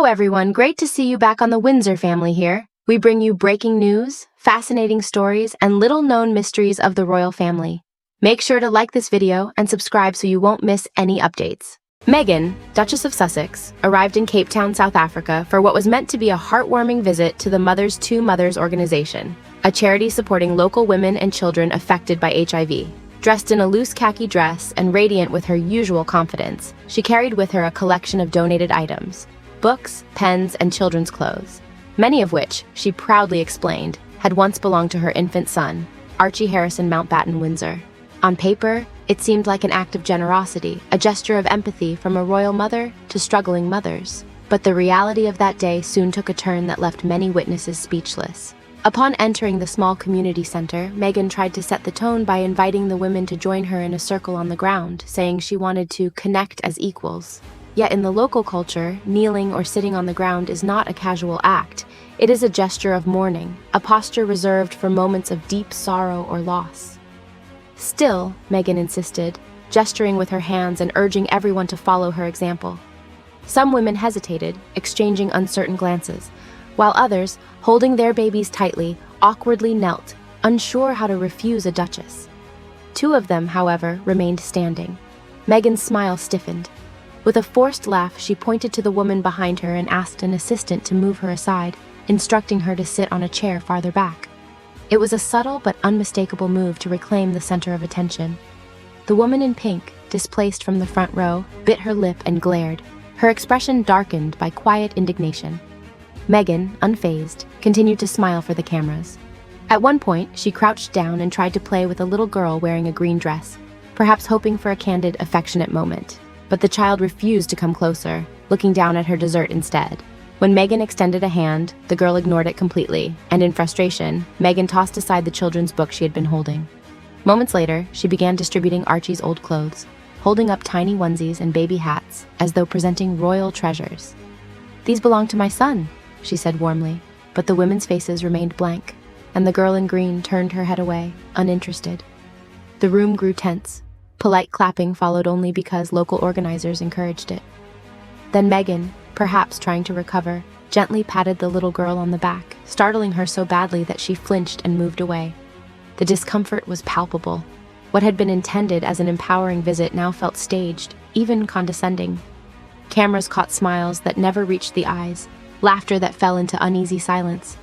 everyone, great to see you back on the Windsor family here. We bring you breaking news, fascinating stories, and little-known mysteries of the royal family. Make sure to like this video and subscribe so you won't miss any updates. Meghan, Duchess of Sussex, arrived in Cape Town, South Africa for what was meant to be a heartwarming visit to the Mothers to Mothers organization, a charity supporting local women and children affected by HIV. Dressed in a loose khaki dress and radiant with her usual confidence, she carried with her a collection of donated items, books, pens, and children's clothes, many of which, she proudly explained, had once belonged to her infant son, Archie Harrison Mountbatten Windsor. On paper, it seemed like an act of generosity, a gesture of empathy from a royal mother to struggling mothers. But the reality of that day soon took a turn that left many witnesses speechless. Upon entering the small community center, Meghan tried to set the tone by inviting the women to join her in a circle on the ground, saying she wanted to connect as equals. Yet in the local culture, kneeling or sitting on the ground is not a casual act. It is a gesture of mourning, a posture reserved for moments of deep sorrow or loss. Still, Meghan insisted, gesturing with her hands and urging everyone to follow her example. Some women hesitated, exchanging uncertain glances, while others, holding their babies tightly, awkwardly knelt, unsure how to refuse a duchess. Two of them, however, remained standing. Meghan's smile stiffened. With a forced laugh, she pointed to the woman behind her and asked an assistant to move her aside, instructing her to sit on a chair farther back. It was a subtle but unmistakable move to reclaim the center of attention. The woman in pink, displaced from the front row, bit her lip and glared, her expression darkened by quiet indignation. Meghan, unfazed, continued to smile for the cameras. At one point, she crouched down and tried to play with a little girl wearing a green dress, perhaps hoping for a candid, affectionate moment. But the child refused to come closer, looking down at her dessert instead. When Meghan extended a hand, the girl ignored it completely, and in frustration, Meghan tossed aside the children's book she had been holding. Moments later, she began distributing Archie's old clothes, holding up tiny onesies and baby hats, as though presenting royal treasures. "These belong to my son," she said warmly, but the women's faces remained blank, and the girl in green turned her head away, uninterested. The room grew tense. Polite clapping followed only because local organizers encouraged it. Then Meghan, perhaps trying to recover, gently patted the little girl on the back, startling her so badly that she flinched and moved away. The discomfort was palpable. What had been intended as an empowering visit now felt staged, even condescending. Cameras caught smiles that never reached the eyes, laughter that fell into uneasy silence.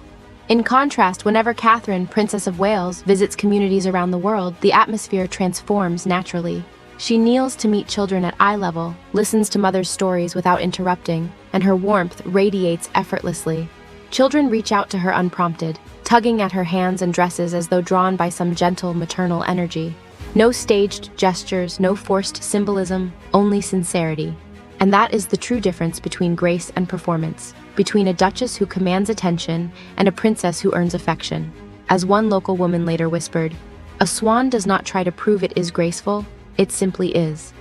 In contrast, whenever Catherine, Princess of Wales, visits communities around the world, the atmosphere transforms naturally. She kneels to meet children at eye level, listens to mothers' stories without interrupting, and her warmth radiates effortlessly. Children reach out to her unprompted, tugging at her hands and dresses as though drawn by some gentle maternal energy. No staged gestures, no forced symbolism, only sincerity. And that is the true difference between grace and performance, between a duchess who commands attention and a princess who earns affection. As one local woman later whispered, "A swan does not try to prove it is graceful, it simply is."